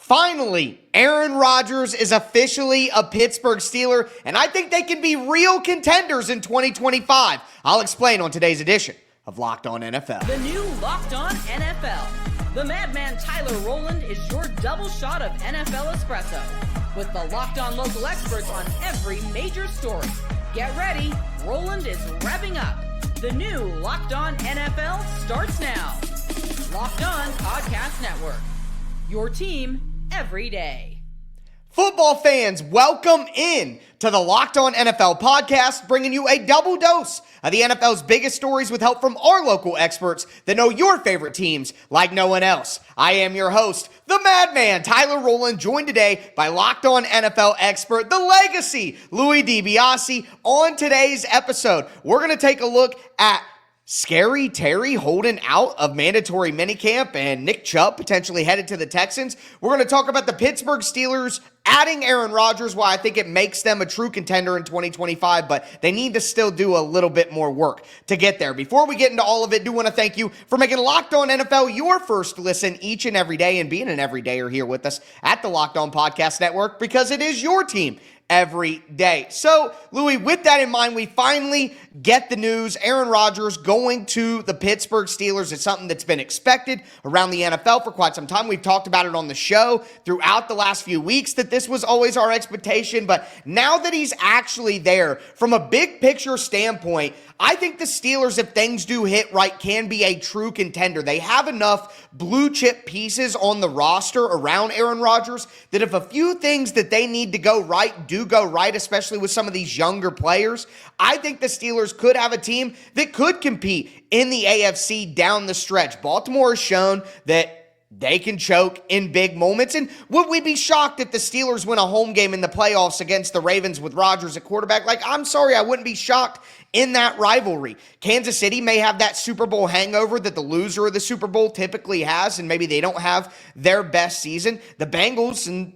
Finally, Aaron Rodgers is officially a Pittsburgh Steeler, and I think they can be real contenders in 2025. I'll explain on today's edition of Locked On NFL. The new Locked On NFL. The madman Tyler Rowland is your double shot of NFL espresso, with the Locked On local experts on every major story. Get ready, Rowland is revving up. The new Locked On NFL starts now. Locked On Podcast Network. Your team every day. Football fans, welcome in to the Locked On NFL podcast, bringing you a double dose of the NFL's biggest stories with help from our local experts that know your favorite teams like no one else. I am your host, the madman, Tyler Rowland, joined today by Locked On NFL expert, the legacy, Louis DiBiase. On today's episode, we're going to take a look at Scary Terry holding out of mandatory minicamp and Nick Chubb potentially headed to the Texans. We're going to talk about the Pittsburgh Steelers adding Aaron Rodgers, why I think it makes them a true contender in 2025, but they need to still do a little bit more work to get there. Before we get into all of it, I do want to thank you for making Locked On NFL your first listen each and every day and being an everydayer here with us at the Locked On Podcast Network, because it is your team every day. So, Louis, with that in mind, we finally get the news. Aaron Rodgers going to the Pittsburgh Steelers. It's something that's been expected around the NFL for quite some time. We've talked about it on the show throughout the last few weeks that this was always our expectation. But now that he's actually there, from a big picture standpoint, I think the Steelers, if things do hit right, can be a true contender. They have enough blue chip pieces on the roster around Aaron Rodgers that if a few things that they need to go right do go right, especially with some of these younger players, I think the Steelers could have a team that could compete in the AFC down the stretch. Baltimore has shown that they can choke in big moments. And would we be shocked if the Steelers win a home game in the playoffs against the Ravens with Rodgers at quarterback? Like, I'm sorry, I wouldn't be shocked in that rivalry. Kansas City may have that Super Bowl hangover that the loser of the Super Bowl typically has, and maybe they don't have their best season. The Bengals, and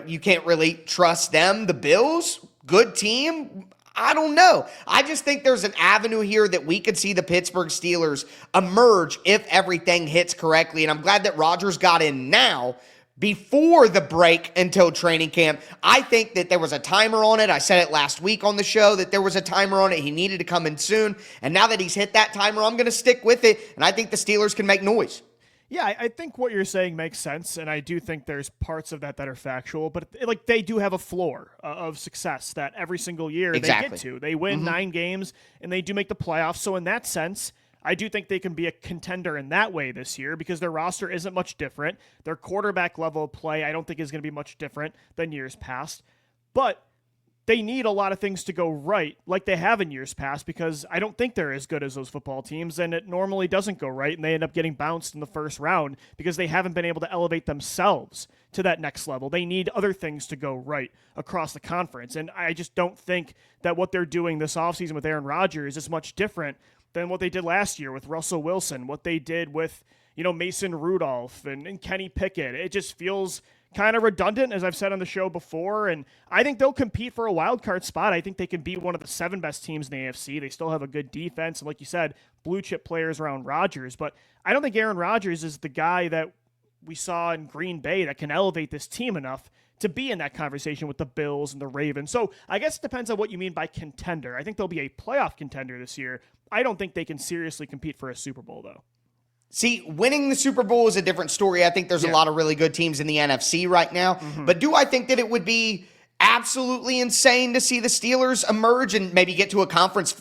you can't really trust them. The Bills, good team. I don't know. I just think there's an avenue here that we could see the Pittsburgh Steelers emerge if everything hits correctly. And I'm glad that Rodgers got in now before the break until training camp. I think that there was a timer on it. I said it last week on the show that there was a timer on it. He needed to come in soon. And now that he's hit that timer, I'm going to stick with it. And I think the Steelers can make noise. Yeah, I think what you're saying makes sense, and I do think there's parts of that are factual, but they do have a floor of success that every single year they get to. They win 9 games, and they do make the playoffs, so in that sense, I do think they can be a contender in that way this year because their roster isn't much different. Their quarterback level of play I don't think is going to be much different than years past, but they need a lot of things to go right like they have in years past because I don't think they're as good as those football teams, and it normally doesn't go right, and they end up getting bounced in the first round because they haven't been able to elevate themselves to that next level. They need other things to go right across the conference, and I just don't think that what they're doing this offseason with Aaron Rodgers is much different than what they did last year with Russell Wilson, what they did with Mason Rudolph and Kenny Pickett. It just feels kind of redundant, as I've said on the show before, and I think they'll compete for a wild card spot. I think they can be one of the 7 best teams in the AFC. They still have a good defense, and like you said, blue chip players around Rodgers, but I don't think Aaron Rodgers is the guy that we saw in Green Bay that can elevate this team enough to be in that conversation with the Bills and the Ravens. So I guess it depends on what you mean by contender. I think they'll be a playoff contender this year. I don't think they can seriously compete for a Super Bowl, though. See, winning the Super Bowl is a different story. I think there's a lot of really good teams in the NFC right now. But do I think that it would be absolutely insane to see the Steelers emerge and maybe get to a conference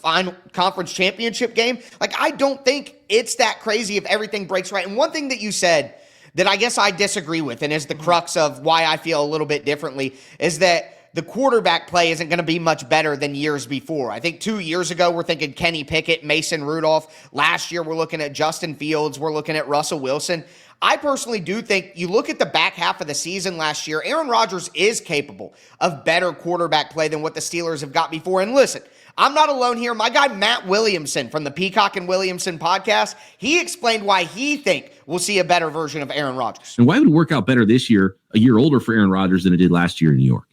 championship game? Like, I don't think it's that crazy if everything breaks right. And one thing that you said that I guess I disagree with, and is the crux of why I feel a little bit differently, is that the quarterback play isn't going to be much better than years before. I think 2 years ago, we're thinking Kenny Pickett, Mason Rudolph. Last year, we're looking at Justin Fields. We're looking at Russell Wilson. I personally do think you look at the back half of the season last year, Aaron Rodgers is capable of better quarterback play than what the Steelers have got before. And listen, I'm not alone here. My guy, Matt Williamson from the Peacock and Williamson podcast, he explained why he think we'll see a better version of Aaron Rodgers. And why would it work out better this year, a year older for Aaron Rodgers than it did last year in New York?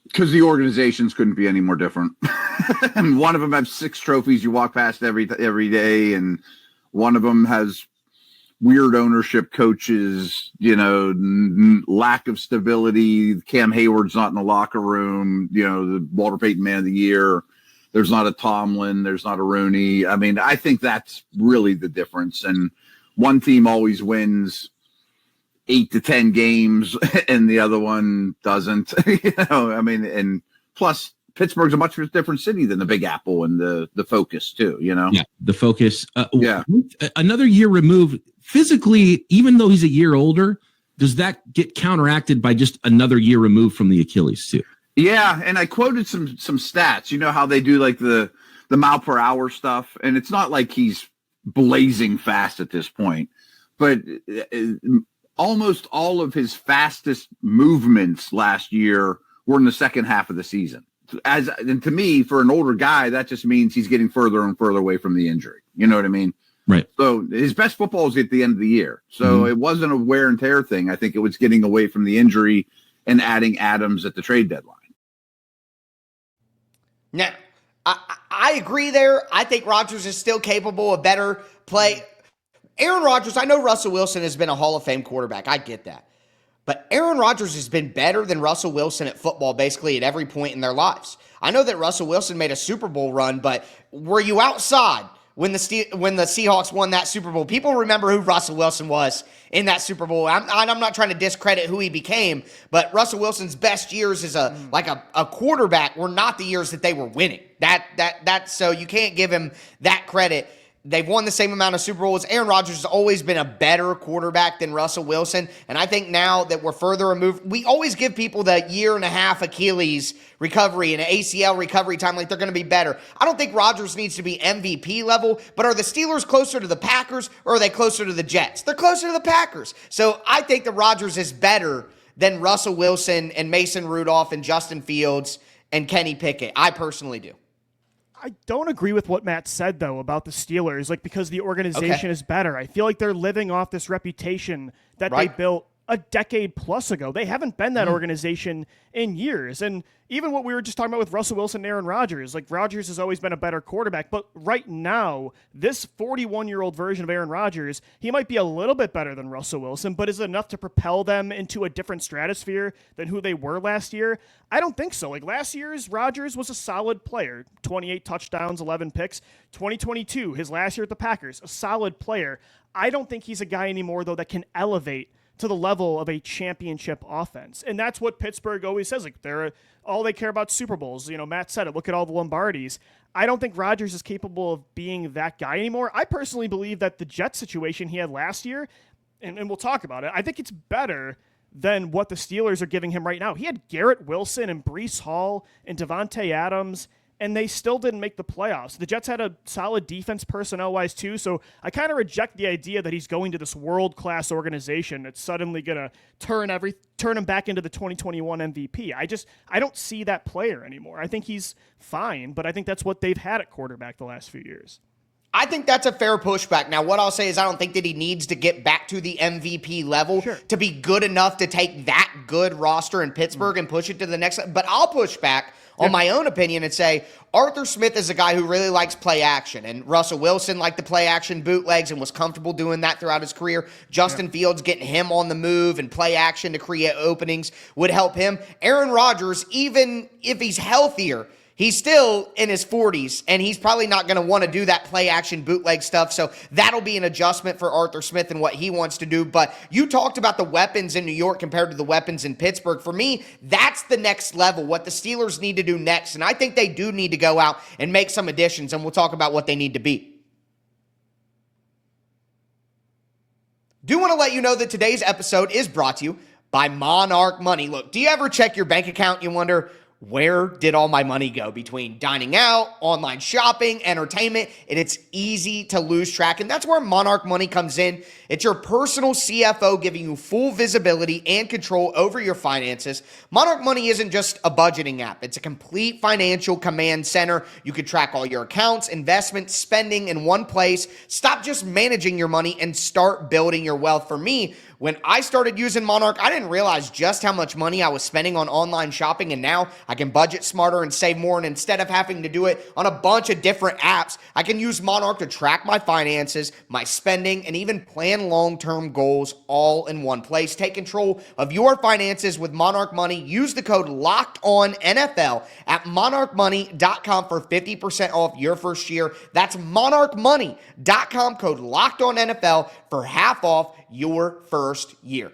Because the organizations couldn't be any more different. And one of them has 6 trophies you walk past every day, and one of them has weird ownership, coaches, lack of stability. Cam Hayward's not in the locker room. The Walter Payton Man of the Year. There's not a Tomlin. There's not a Rooney. I mean, I think that's really the difference. And one team always wins 8 to 10 games and the other one doesn't. And plus Pittsburgh's a much different city than the Big Apple, and the focus too, Yeah, the focus. Another year removed physically, even though he's a year older, does that get counteracted by just another year removed from the Achilles too? Yeah, and I quoted some stats. You know how they do like the mile per hour stuff, and it's not like he's blazing fast at this point, but almost all of his fastest movements last year were in the second half of the season. And to me, for an older guy, that just means he's getting further and further away from the injury. You know what I mean? Right. So his best football is at the end of the year. So It wasn't a wear and tear thing. I think it was getting away from the injury and adding Adams at the trade deadline. Now, I agree there. I think Rodgers is still capable of better play. Aaron Rodgers, I know Russell Wilson has been a Hall of Fame quarterback. I get that. But Aaron Rodgers has been better than Russell Wilson at football basically at every point in their lives. I know that Russell Wilson made a Super Bowl run, but were you outside when the Seahawks won that Super Bowl? People remember who Russell Wilson was in that Super Bowl. I'm not trying to discredit who he became, but Russell Wilson's best years as a quarterback were not the years that they were winning. So you can't give him that credit. They've won the same amount of Super Bowls. Aaron Rodgers has always been a better quarterback than Russell Wilson. And I think now that we're further removed, we always give people the year and a half Achilles recovery and an ACL recovery time like they're going to be better. I don't think Rodgers needs to be MVP level, but are the Steelers closer to the Packers or are they closer to the Jets? They're closer to the Packers. So I think that Rodgers is better than Russell Wilson and Mason Rudolph and Justin Fields and Kenny Pickett. I personally do. I don't agree with what Matt said, though, about the Steelers, because the organization is better. I feel like they're living off this reputation that they built a decade plus ago. They haven't been that organization in years. And even what we were just talking about with Russell Wilson and Aaron Rodgers, Rodgers has always been a better quarterback. But right now, this 41-year-old version of Aaron Rodgers, he might be a little bit better than Russell Wilson, but is it enough to propel them into a different stratosphere than who they were last year? I don't think so. Last year's Rodgers was a solid player. 28 touchdowns, 11 picks. 2022, his last year at the Packers, a solid player. I don't think he's a guy anymore, though, that can elevate to the level of a championship offense. And that's what Pittsburgh always says. All they care about Super Bowls. Matt said it. Look at all the Lombardis. I don't think Rodgers is capable of being that guy anymore. I personally believe that the Jets situation he had last year, and we'll talk about it, I think it's better than what the Steelers are giving him right now. He had Garrett Wilson and Breece Hall and Devontae Adams, and they still didn't make the playoffs. The Jets had a solid defense personnel-wise too, so I kind of reject the idea that he's going to this world-class organization that's suddenly going to turn him back into the 2021 MVP. I don't see that player anymore. I think he's fine, but I think that's what they've had at quarterback the last few years. I think that's a fair pushback. Now, what I'll say is I don't think that he needs to get back to the MVP level to be good enough to take that good roster in Pittsburgh and push it to the next level. But I'll push back on my own opinion and say Arthur Smith is a guy who really likes play action, and Russell Wilson liked the play action bootlegs and was comfortable doing that throughout his career. Justin Fields getting him on the move and play action to create openings would help him. Aaron Rodgers, even if he's healthier, he's still in his 40s, and he's probably not going to want to do that play-action bootleg stuff, so that'll be an adjustment for Arthur Smith and what he wants to do. But you talked about the weapons in New York compared to the weapons in Pittsburgh. For me, that's the next level, what the Steelers need to do next, and I think they do need to go out and make some additions, and we'll talk about what they need to be. Do want to let you know that today's episode is brought to you by Monarch Money. Look, do you ever check your bank account and you wonder, where did all my money go between dining out, online shopping, entertainment? And it's easy to lose track. And that's where Monarch Money comes in. It's your personal CFO giving you full visibility and control over your finances. Monarch Money isn't just a budgeting app. It's a complete financial command center. You can track all your accounts, investments, spending in one place. Stop just managing your money and start building your wealth. For me, when I started using Monarch, I didn't realize just how much money I was spending on online shopping, and now I can budget smarter and save more, and instead of having to do it on a bunch of different apps, I can use Monarch to track my finances, my spending, and even plan long-term goals all in one place. Take control of your finances with Monarch Money. Use the code LOCKEDONNFL at monarchmoney.com for 50% off your first year. That's monarchmoney.com, code LOCKEDONNFL for half off your first year.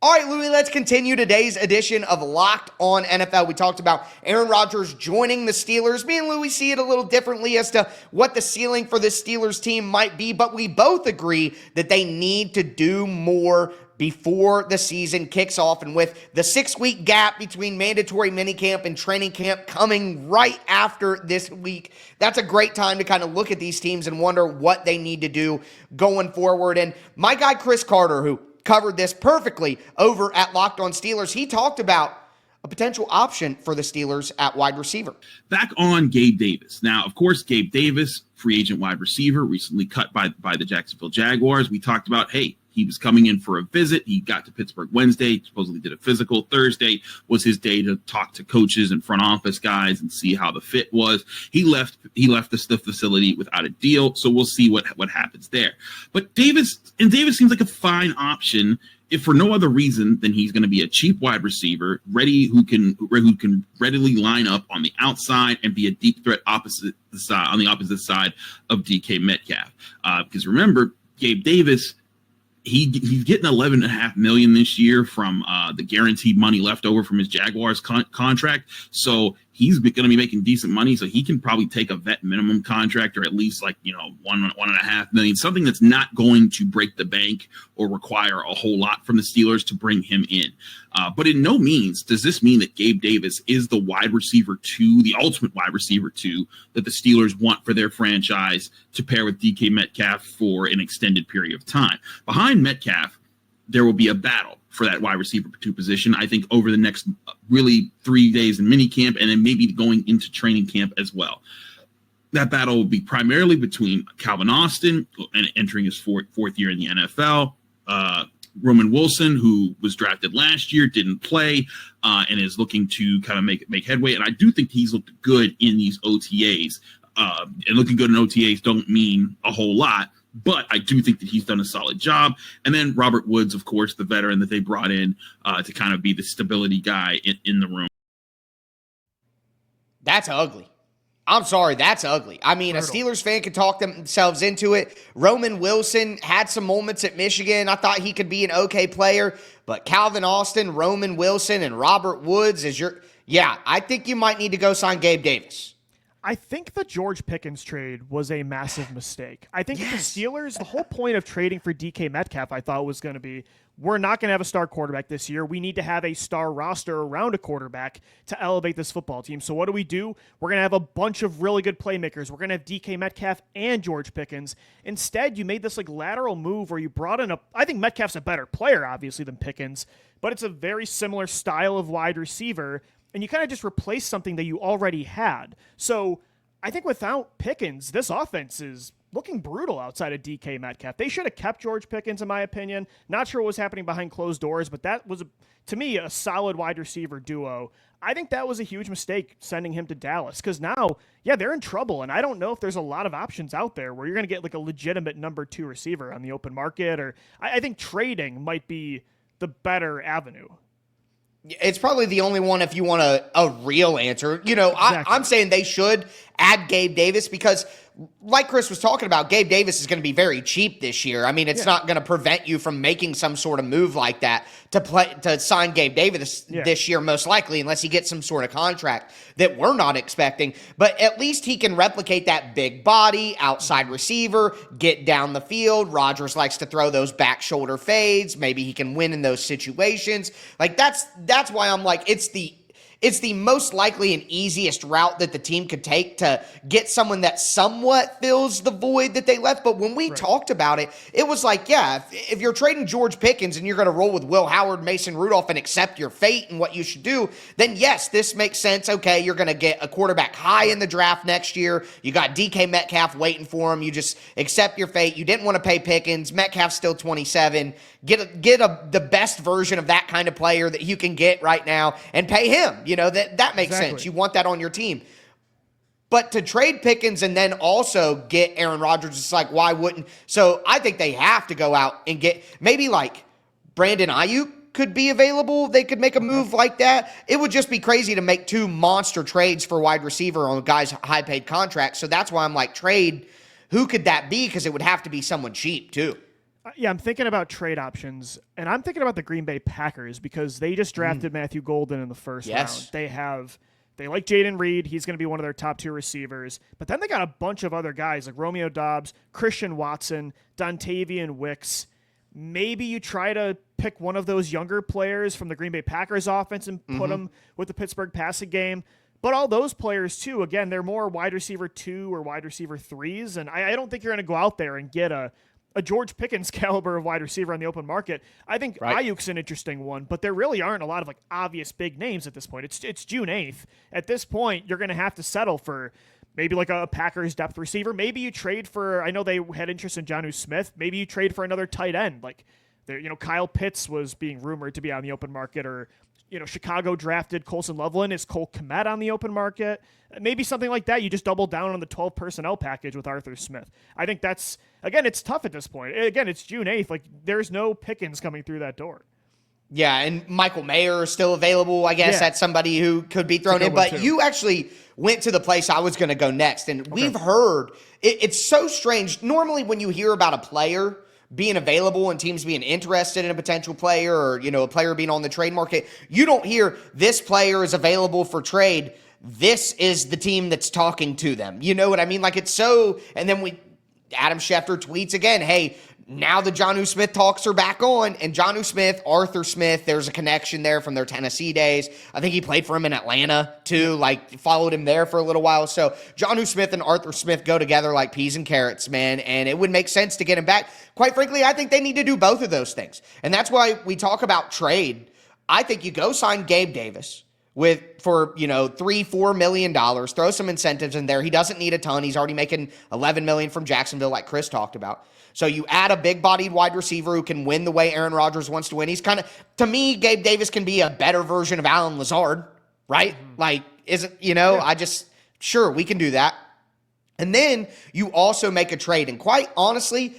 All right, Louis, let's continue today's edition of Locked On NFL. We talked about Aaron Rodgers joining the Steelers. Me and Louis see it a little differently as to what the ceiling for this Steelers team might be, but we both agree that they need to do more before the season kicks off. And with the 6-week gap between mandatory minicamp and training camp coming right after this week, that's a great time to kind of look at these teams and wonder what they need to do going forward. And my guy, Chris Carter, who covered this perfectly over at Locked On Steelers, he talked about a potential option for the Steelers at wide receiver. Back on Gabe Davis. Now, of course, Gabe Davis, free agent wide receiver, recently cut by the Jacksonville Jaguars. We talked about, hey, he was coming in for a visit. He got to Pittsburgh Wednesday, supposedly did a physical. Thursday was his day to talk to coaches and front office guys and see how the fit was. He left the facility without a deal, so we'll see what happens there. But Davis seems like a fine option, if for no other reason than he's going to be a cheap wide receiver, who can readily line up on the outside and be a deep threat on the opposite side of DK Metcalf. Because remember, Gabe Davis, he's getting $11.5 million this year from the guaranteed money left over from his Jaguars contract. So he's going to be making decent money. So he can probably take a vet minimum contract, or at least $1.5 million, something that's not going to break the bank or require a whole lot from the Steelers to bring him in. But in no means does this mean that Gabe Davis is the wide receiver two, the ultimate wide receiver two that the Steelers want for their franchise to pair with DK Metcalf for an extended period of time. Behind Metcalf, there will be a battle for that wide receiver two position, I think, over the next really 3 days in minicamp and then maybe going into training camp as well. That battle will be primarily between Calvin Austin, entering his fourth year in the NFL, Roman Wilson, who was drafted last year, didn't play, and is looking to kind of make headway. And I do think he's looked good in these OTAs. And looking good in OTAs don't mean a whole lot, but I do think that he's done a solid job. And then Robert Woods, of course, the veteran that they brought in to kind of be the stability guy in the room. That's ugly. I'm sorry, that's ugly. I mean, brutal. A Steelers fan could talk themselves into it. Roman Wilson had some moments at Michigan. I thought he could be an okay player, but Calvin Austin, Roman Wilson, and Robert Woods I think you might need to go sign Gabe Davis. I think the George Pickens trade was a massive mistake. I think the Steelers, the whole point of trading for DK Metcalf, I thought was going to be, we're not going to have a star quarterback this year. We need to have a star roster around a quarterback to elevate this football team. So what do? We're going to have a bunch of really good playmakers. We're going to have DK Metcalf and George Pickens. Instead, you made this lateral move where you brought in I think Metcalf's a better player, obviously, than Pickens, but it's a very similar style of wide receiver. And you kind of just replace something that you already had. So I think without Pickens, this offense is looking brutal outside of DK Metcalf. They should have kept George Pickens, in my opinion. Not sure what was happening behind closed doors, but that was, to me, a solid wide receiver duo. I think that was a huge mistake sending him to Dallas, because now, they're in trouble. And I don't know if there's a lot of options out there where you're going to get a legitimate number 2 receiver on the open market. Or I think trading might be the better avenue. It's probably the only one if you want a real answer. Exactly. I'm saying they should add Gabe Davis because, like Chris was talking about, Gabe Davis is going to be very cheap this year. I mean, it's not going to prevent you from making some sort of move like that to sign Gabe Davis this year, most likely, unless he gets some sort of contract that we're not expecting. But at least he can replicate that big body, outside receiver, get down the field. Rodgers likes to throw those back shoulder fades. Maybe he can win in those situations. That's why I'm like, it's it's the most likely and easiest route that the team could take to get someone that somewhat fills the void that they left. But when we talked about it, it was like, yeah, if you're trading George Pickens and you're going to roll with Will Howard, Mason Rudolph, and accept your fate and what you should do, then yes, this makes sense. Okay, you're going to get a quarterback high in the draft next year. You got DK Metcalf waiting for him. You just accept your fate. You didn't want to pay Pickens. Metcalf's still 27. Get the best version of that kind of player that you can get right now and pay him. You know, that makes sense. You want that on your team. But to trade Pickens and then also get Aaron Rodgers, it's like, why wouldn't? So I think they have to go out and get maybe like Brandon Ayuk could be available. They could make a move like that. It would just be crazy to make 2 monster trades for wide receiver on guys' high-paid contracts. So that's why I'm like, trade, who could that be? Because it would have to be someone cheap too. Yeah, I'm thinking about trade options, and I'm thinking about the Green Bay Packers because they just drafted Matthew Golden in the first round. They like Jayden Reed. He's going to be one of their top 2 receivers. But then they got a bunch of other guys like Romeo Doubs, Christian Watson, Dontavian Wicks. Maybe you try to pick one of those younger players from the Green Bay Packers offense and put them with the Pittsburgh passing game. But all those players, too, again, they're more wide receiver 2 or wide receiver 3s. And I don't think you're going to go out there and get a George Pickens caliber of wide receiver on the open market. I think Ayuk's an interesting one, but there really aren't a lot of like obvious big names at this point. It's June 8th. At this point, you're going to have to settle for maybe like a Packers depth receiver. Maybe you trade for, I know they had interest in Jonnu Smith. Maybe you trade for another tight end. Like, Kyle Pitts was being rumored to be on the open market, or, Chicago drafted Colson Loveland. Is Cole Kmet on the open market? Maybe something like that. You just double down on the 12 personnel package with Arthur Smith. I think that's, again, it's tough at this point. Again, it's June 8th. Like, there's no Pickens coming through that door. Yeah, and Michael Mayer is still available. I guess that's somebody who could be thrown in. But you actually went to the place I was going to go next. And we've heard, it's so strange. Normally when you hear about a player being available and teams being interested in a potential player, or, a player being on the trade market, you don't hear this player is available for trade. This is the team that's talking to them. You know what I mean? Like, it's so, and then Adam Schefter tweets again, hey, now the Jonnu Smith talks are back on, and Jonnu Smith, Arthur Smith, there's a connection there from their Tennessee days. I think he played for him in Atlanta too, like followed him there for a little while. So Jonnu Smith and Arthur Smith go together like peas and carrots, man, and it would make sense to get him back. Quite frankly, I think they need to do both of those things. And that's why we talk about trade. I think you go sign Gabe Davis for $3-4 million, throw some incentives in there. He doesn't need a ton. He's already making $11 million from Jacksonville, like Chris talked about. So you add a big-bodied wide receiver who can win the way Aaron Rodgers wants to win. He's kind of, to me, Gabe Davis can be a better version of Allen Lazard, right? Like, sure, we can do that. And then you also make a trade. And quite honestly,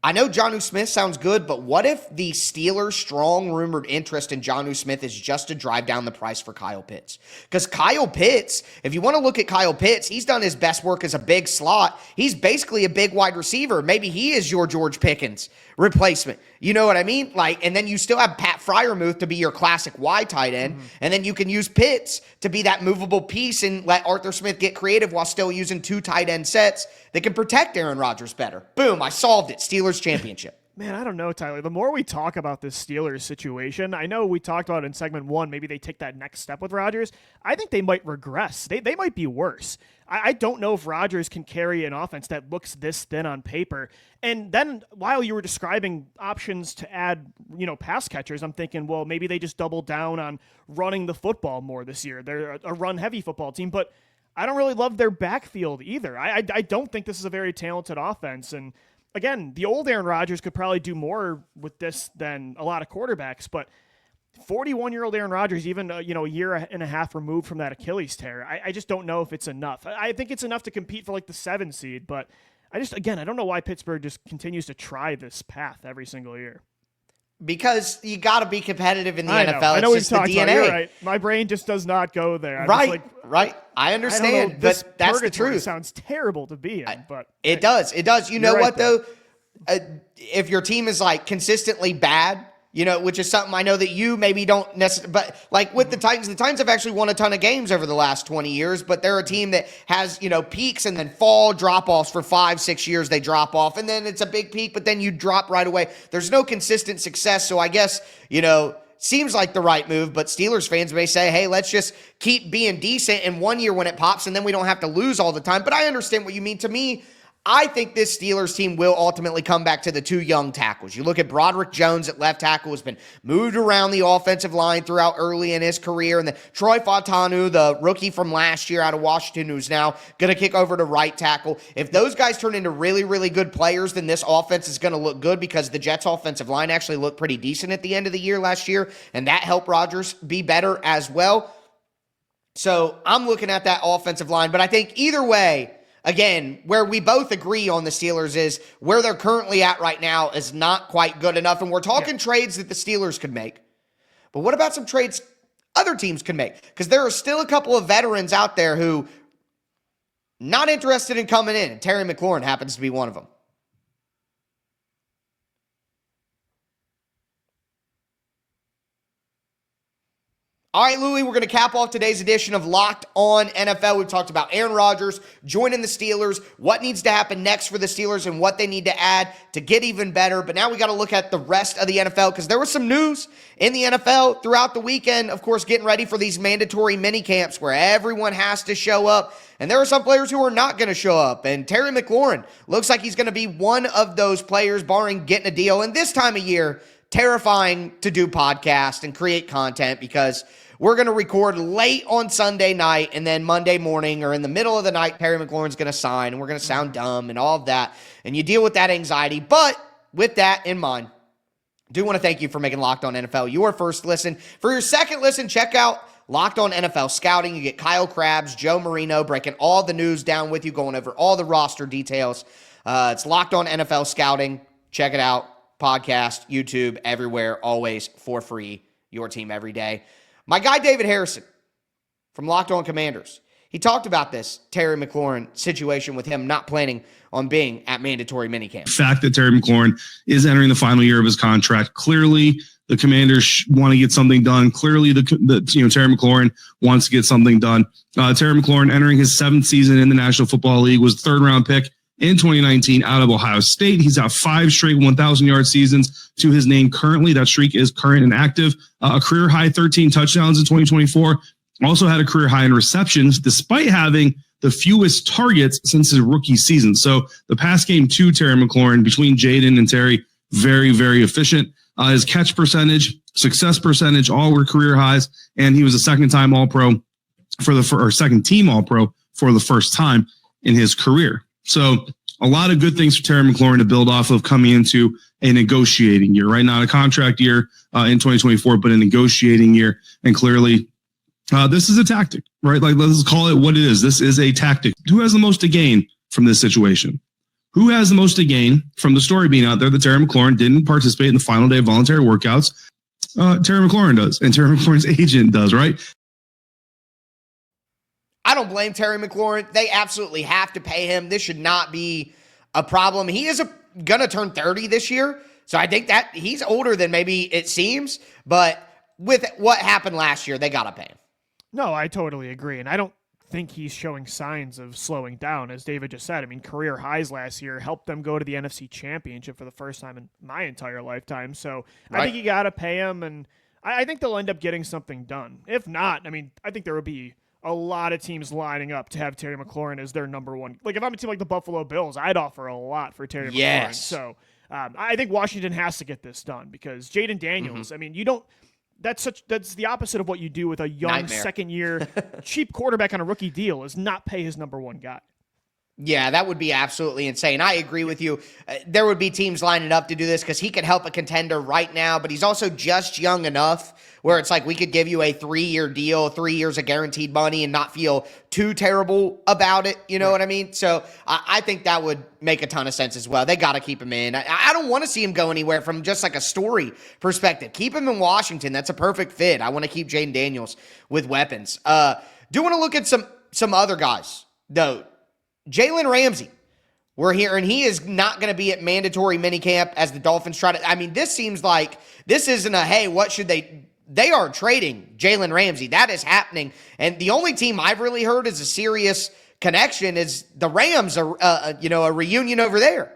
I know Jonnu Smith sounds good, but what if the Steelers' strong rumored interest in Jonnu Smith is just to drive down the price for Kyle Pitts? Because Kyle Pitts, if you want to look at Kyle Pitts, he's done his best work as a big slot. He's basically a big wide receiver. Maybe he is your George Pickens replacement. You know what I mean? Like, and then you still have Pat Freiermuth to be your classic Y tight end, and then you can use Pitts to be that movable piece and let Arthur Smith get creative while still using 2 tight end sets that can protect Aaron Rodgers better. Boom, I solved it. Steelers championship. Man, I don't know, Tyler. The more we talk about this Steelers situation, I know we talked about in segment 1, maybe they take that next step with Rodgers. I think they might regress. They might be worse. I don't know if Rodgers can carry an offense that looks this thin on paper. And then while you were describing options to add, pass catchers, I'm thinking, well, maybe they just double down on running the football more this year. They're a run-heavy football team, but I don't really love their backfield either. I don't think this is a very talented offense. And again, the old Aaron Rodgers could probably do more with this than a lot of quarterbacks, but 41-year-old Aaron Rodgers, even a year and a half removed from that Achilles tear, I just don't know if it's enough. I think it's enough to compete for like the 7 seed, but I don't know why Pittsburgh just continues to try this path every single year. Because you got to be competitive in the NFL. I know it's just the DNA. You're right. My brain just does not go there. Right. I understand, but that's the truth. Sounds terrible to be in, but it does. It does. You know what though? If your team is like consistently bad, which is something I know that you maybe don't necessarily, but like with the Titans have actually won a ton of games over the last 20 years, but they're a team that has, peaks and then fall drop-offs for 5-6 years. They drop off and then it's a big peak, but then you drop right away. There's no consistent success. So I guess, seems like the right move, but Steelers fans may say, hey, let's just keep being decent in 1 year when it pops, and then we don't have to lose all the time. But I understand what you mean. To me, I think this Steelers team will ultimately come back to the two young tackles. You look at Broderick Jones at left tackle, has been moved around the offensive line throughout early in his career. And then Troy Fautanu, the rookie from last year out of Washington, who's now going to kick over to right tackle. If those guys turn into really, really good players, then this offense is going to look good, because the Jets' offensive line actually looked pretty decent at the end of the year last year, and that helped Rodgers be better as well. So I'm looking at that offensive line, but I think either way, again, where we both agree on the Steelers is where they're currently at right now is not quite good enough. And we're talking trades that the Steelers could make. But what about some trades other teams could make? Because there are still a couple of veterans out there who not interested in coming in. And Terry McLaurin happens to be one of them. All right, Louie, we're going to cap off today's edition of Locked On NFL. We've talked about Aaron Rodgers joining the Steelers, what needs to happen next for the Steelers, and what they need to add to get even better. But now we got to look at the rest of the NFL, because there was some news in the NFL throughout the weekend, of course, getting ready for these mandatory mini camps where everyone has to show up. And there are some players who are not going to show up. And Terry McLaurin looks like he's going to be one of those players, barring getting a deal. And this time of year, terrifying to do podcasts and create content, because we're going to record late on Sunday night, and then Monday morning or in the middle of the night, Terry McLaurin's going to sign, and we're going to sound dumb and all of that. And you deal with that anxiety. But with that in mind, I do want to thank you for making Locked On NFL your first listen. For your second listen, check out Locked On NFL Scouting. You get Kyle Krabs, Joe Marino breaking all the news down with you, going over all the roster details. It's Locked On NFL Scouting. Check it out. Podcast, YouTube, everywhere, always for free. Your team every day. My guy, David Harrison from Locked On Commanders, he talked about this Terry McLaurin situation with him not planning on being at mandatory minicamp. The fact that Terry McLaurin is entering the final year of his contract, clearly the Commanders want to get something done. Clearly, Terry McLaurin wants to get something done. Terry McLaurin entering his seventh season in the National Football League, was the third-round pick in 2019 out of Ohio State. He's got 5 straight 1,000-yard seasons to his name currently. That streak is current and active. A career-high 13 touchdowns in 2024. Also had a career-high in receptions, despite having the fewest targets since his rookie season. So the pass game to Terry McLaurin, between Jayden and Terry, very, very efficient. His catch percentage, success percentage, all were career highs, and he was a second-time All-Pro second team All-Pro for the first time in his career. So a lot of good things for Terry McLaurin to build off of coming into a negotiating year, right? Not a contract year in 2024, but a negotiating year. And clearly, this is a tactic, right? Like, let's call it what it is. This is a tactic. Who has the most to gain from this situation? Who has the most to gain from the story being out there that Terry McLaurin didn't participate in the final day of voluntary workouts? Terry McLaurin does, and Terry McLaurin's agent does, right? I don't blame Terry McLaurin. They absolutely have to pay him. This should not be a problem. He is going to turn 30 this year, so I think that he's older than maybe it seems, but with what happened last year, they got to pay him. No, I totally agree, and I don't think he's showing signs of slowing down, as David just said. I mean, career highs last year helped them go to the NFC Championship for the first time in my entire lifetime, so right. I think you got to pay him, and I think they'll end up getting something done. If not, I mean, I think there would be a lot of teams lining up to have Terry McLaurin as their number one. Like, if I'm a team like the Buffalo Bills, I'd offer a lot for Terry McLaurin. So I think Washington has to get this done, because Jayden Daniels, I mean, you don't, that's the opposite of what you do with a young second-year cheap quarterback on a rookie deal, is not pay his number one guy. Yeah, that would be absolutely insane. I agree with you. There would be teams lining up to do this, because he could help a contender right now, but he's also just young enough where it's like we could give you a 3-year deal, 3 years of guaranteed money, and not feel too terrible about it. You know what I mean? So I think that would make a ton of sense as well. They got to keep him in. I don't want to see him go anywhere from just like a story perspective. Keep him in Washington. That's a perfect fit. I want to keep Jayden Daniels with weapons. Do want to look at some other guys, though. Jalen Ramsey, we're hearing he is not going to be at mandatory minicamp as the Dolphins try to. I mean, this seems like this isn't a, hey, what should they? They are trading Jalen Ramsey. That is happening. And the only team I've really heard is a serious connection is the Rams, a reunion over there.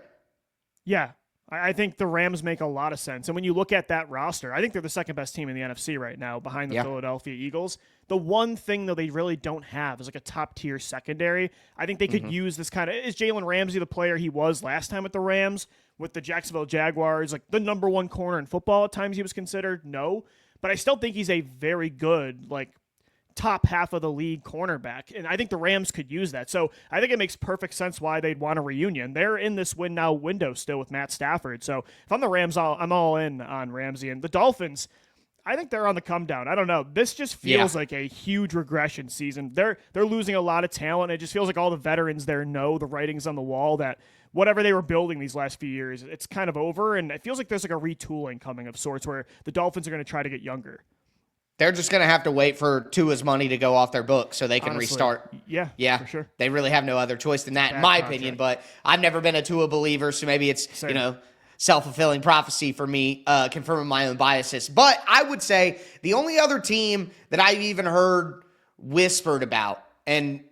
Yeah, I think the Rams make a lot of sense. And when you look at that roster, I think they're the second best team in the NFC right now behind the Philadelphia Eagles. The one thing, though, they really don't have is like a top-tier secondary. I think they could use this kind of – is Jalen Ramsey the player he was last time with the Rams, with the Jacksonville Jaguars, like the number one corner in football at times he was considered? No. But I still think he's a very good, like, top half of the league cornerback, and I think the Rams could use that. So I think it makes perfect sense why they'd want a reunion. They're in this win now window still with Matt Stafford. So if I'm the Rams, I'm all in on Ramsey. And the Dolphins, I think they're on the come down. I don't know. This just feels like a huge regression season. They're losing a lot of talent. It just feels like all the veterans there know the writing's on the wall that whatever they were building these last few years, it's kind of over. And it feels like there's like a retooling coming of sorts where the Dolphins are going to try to get younger. They're just going to have to wait for Tua's money to go off their books so they can restart. Yeah, for sure. They really have no other choice than that, in my opinion. But I've never been a Tua believer, so maybe it's, self-fulfilling prophecy for me, confirming my own biases. But I would say the only other team that I've even heard whispered about, and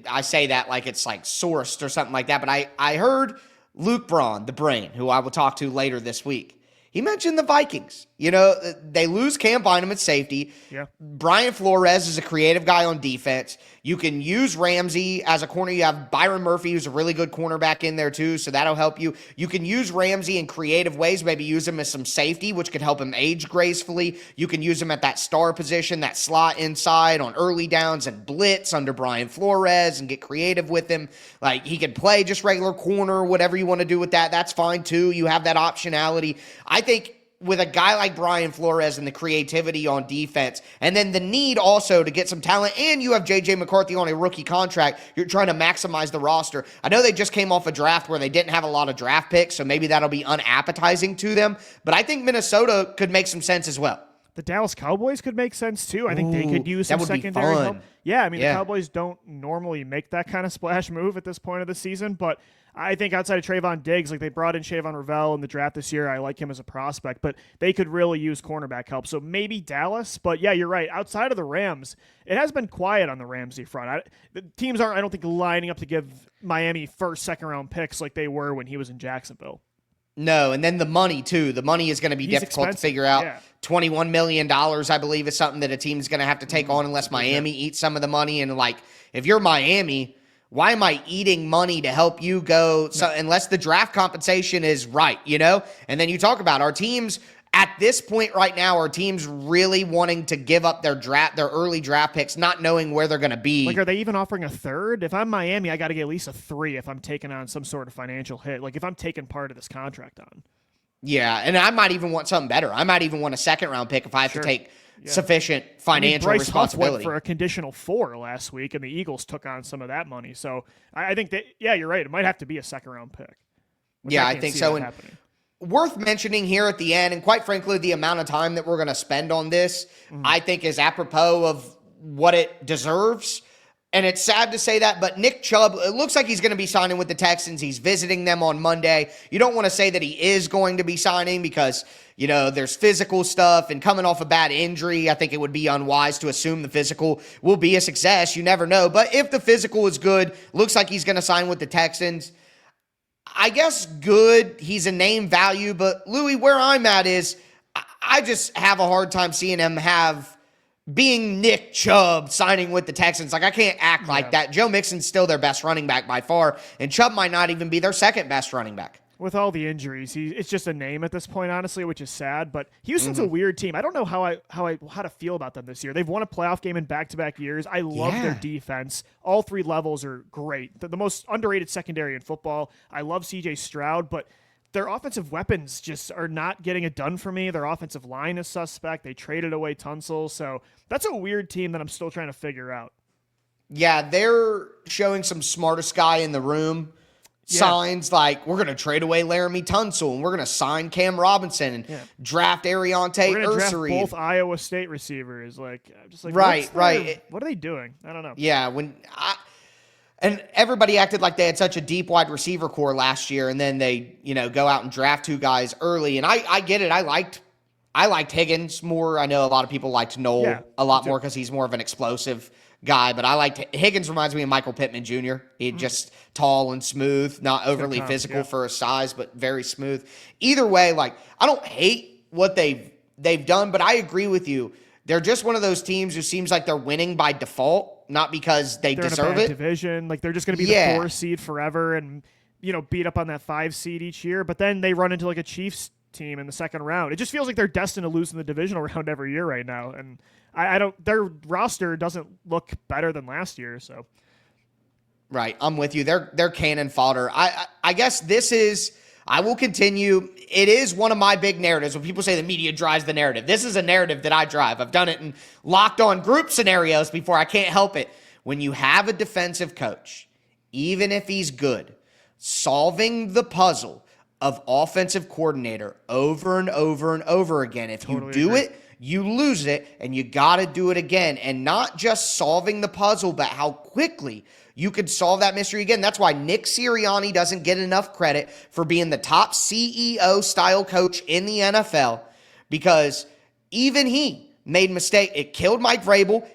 I say that like it's like sourced or something like that, but I heard Luke Braun, the brain, who I will talk to later this week. He mentioned the Vikings. They lose Cam Bynum at safety. Yeah. Brian Flores is a creative guy on defense. You can use Ramsey as a corner. You have Byron Murphy, who's a really good cornerback in there too, so that'll help you. You can use Ramsey in creative ways, maybe use him as some safety, which could help him age gracefully. You can use him at that star position, that slot inside on early downs and blitz under Brian Flores and get creative with him. Like, he could play just regular corner, whatever you want to do with that. That's fine too. You have that optionality. I think with a guy like Brian Flores and the creativity on defense, and then the need also to get some talent, and you have J.J. McCarthy on a rookie contract, you're trying to maximize the roster. I know they just came off a draft where they didn't have a lot of draft picks, so maybe that'll be unappetizing to them, but I think Minnesota could make some sense as well. The Dallas Cowboys could make sense too. I think they could use some secondary help. Yeah, I mean, the Cowboys don't normally make that kind of splash move at this point of the season, but I think outside of Trayvon Diggs, like they brought in Shavon Ravel in the draft this year. I like him as a prospect, but they could really use cornerback help. So maybe Dallas, but yeah, you're right. Outside of the Rams, it has been quiet on the Ramsey front. The teams aren't, I don't think, lining up to give Miami first, second round picks like they were when he was in Jacksonville. No, and then the money, too. The money is going to be difficult to figure out. Yeah. $21 million, I believe, is something that a team's going to have to take on unless Miami eats some of the money. And, like, if you're Miami, why am I eating money to help you go? So unless the draft compensation is right, And then you talk about our teams at this point right now, are teams really wanting to give up their early draft picks, not knowing where they're going to be? Like, are they even offering a third? If I'm Miami, I got to get at least a 3 if I'm taking on some sort of financial hit. Like, if I'm taking part of this contract on. Yeah, and I might even want something better. I might even want a second-round pick if I have to take sufficient financial Bryce responsibility. Huff went for a conditional 4 last week, and the Eagles took on some of that money. So I think that, you're right. It might have to be a second-round pick. Yeah, I think so. And worth mentioning here at the end, and quite frankly, the amount of time that we're going to spend on this, I think is apropos of what it deserves. And it's sad to say that, but Nick Chubb, it looks like he's going to be signing with the Texans. He's visiting them on Monday. You don't want to say that he is going to be signing because, there's physical stuff and coming off a bad injury. I think it would be unwise to assume the physical will be a success. You never know. But if the physical is good, looks like he's going to sign with the Texans. I guess good, he's a name value, but Louis, where I'm at is I just have a hard time seeing him being Nick Chubb signing with the Texans. Like, I can't act like that. Joe Mixon's still their best running back by far, and Chubb might not even be their second best running back. With all the injuries, it's just a name at this point, honestly, which is sad. But Houston's a weird team. I don't know how to feel about them this year. They've won a playoff game in back-to-back years. I love their defense. All 3 levels are great. The most underrated secondary in football. I love C.J. Stroud, but their offensive weapons just are not getting it done for me. Their offensive line is suspect. They traded away Tunsil. So that's a weird team that I'm still trying to figure out. Yeah, they're showing some smartest guy in the room signs, like we're going to trade away Laramie Tunsil and we're going to sign Cam Robinson and draft Ariante We're going to Ursary. draft both Iowa State receivers. Right. What are they doing? I don't know. Yeah, and everybody acted like they had such a deep wide receiver core last year, and then they, go out and draft 2 guys early. And I get it. I liked Higgins more. I know a lot of people liked Noel a lot more because he's more of an explosive guy, but Higgins reminds me of Michael Pittman Jr. He's just tall and smooth, not overly physical for his size, but very smooth. Either way, like, I don't hate what they've done, but I agree with you. They're just one of those teams who seems like they're winning by default, not because they're deserve in a bad it. Division, like they're just going to be the 4 seed forever, and beat up on that 5 seed each year. But then they run into like a Chiefs team in the second round. It just feels like they're destined to lose in the divisional round every year right now, and I don't. Their roster doesn't look better than last year. So, right, I'm with you. They're cannon fodder. I guess this is. I will continue. It is one of my big narratives when people say the media drives the narrative. This is a narrative that I drive. I've done it in locked on group scenarios before. I can't help it. When you have a defensive coach, even if he's good, solving the puzzle of offensive coordinator over and over and over again. If you do it, you lose it, and you got to do it again. And not just solving the puzzle, but how quickly you could solve that mystery again. That's why Nick Sirianni doesn't get enough credit for being the top CEO-style coach in the NFL, because even he made mistake. It killed Mike Vrabel.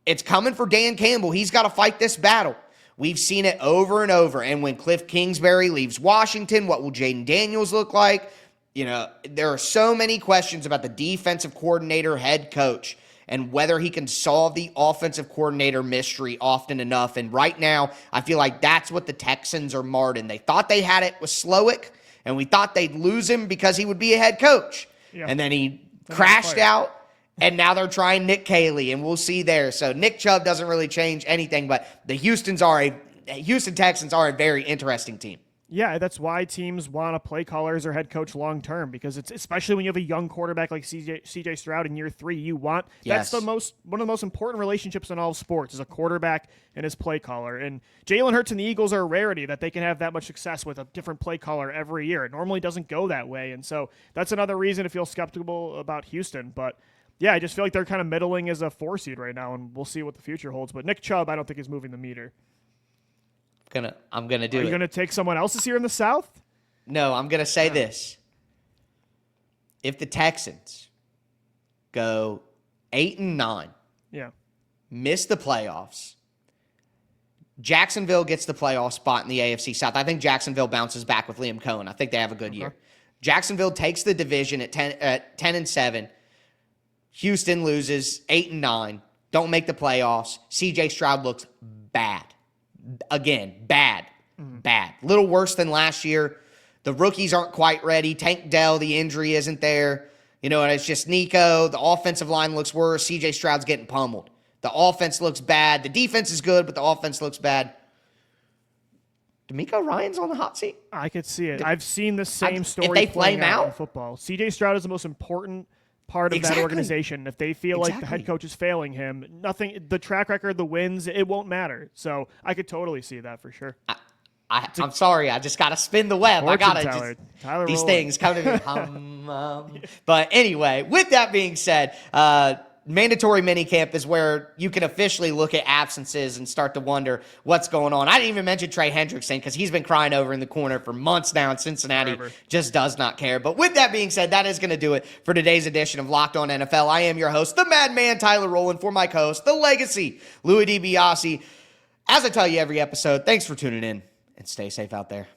It's coming for Dan Campbell. He's got to fight this battle. We've seen it over and over. And when Cliff Kingsbury leaves Washington, what will Jayden Daniels look like? There are so many questions about the defensive coordinator, head coach, and whether he can solve the offensive coordinator mystery often enough. And right now, I feel like that's what the Texans are marred in. They thought they had it with Slowick, and we thought they'd lose him because he would be a head coach. Yeah. And then he crashed out, and now they're trying Nick Caley, and we'll see there. So Nick Chubb doesn't really change anything, but the Houston Texans are a very interesting team. Yeah, that's why teams want to play callers or head coach long term, because it's especially when you have a young quarterback like CJ Stroud in year 3. That's one of the most important relationships in all of sports is a quarterback and his play caller. And Jalen Hurts and the Eagles are a rarity that they can have that much success with a different play caller every year. It normally doesn't go that way, and so that's another reason to feel skeptical about Houston. But yeah, I just feel like they're kind of middling as a 4 seed right now, and we'll see what the future holds. But Nick Chubb, I don't think is moving the meter. I'm gonna do it. Are you gonna take someone else this year in the South? No, I'm gonna say this. If the Texans go 8-9, miss the playoffs, Jacksonville gets the playoff spot in the AFC South. I think Jacksonville bounces back with Liam Cohen. I think they have a good year. Jacksonville takes the division at 10-7. Houston loses 8-9. Don't make the playoffs. CJ Stroud looks bad. Again, bad. A little worse than last year. The rookies aren't quite ready. Tank Dell, the injury isn't there. And it's just Nico. The offensive line looks worse. CJ Stroud's getting pummeled. The offense looks bad. The defense is good, but the offense looks bad. D'Amico Ryan's on the hot seat? I could see it. I've seen the same story if they play him out in football. CJ Stroud is the most important part of that organization. If they feel like the head coach is failing him, the track record, the wins, it won't matter. So I could totally see that for sure. I'm sorry. I just got to spin the web. I got to these Rowland. Things come to me. But anyway, with that being said, mandatory minicamp is where you can officially look at absences and start to wonder what's going on. I didn't even mention Trey Hendrickson because he's been crying over in the corner for months now, and Cincinnati just does not care. But with that being said, that is going to do it for today's edition of Locked On NFL. I am your host, the Madman Tyler Rowland, for my co-host, the Legacy, Louis DiBiase. As I tell you every episode, thanks for tuning in, and stay safe out there.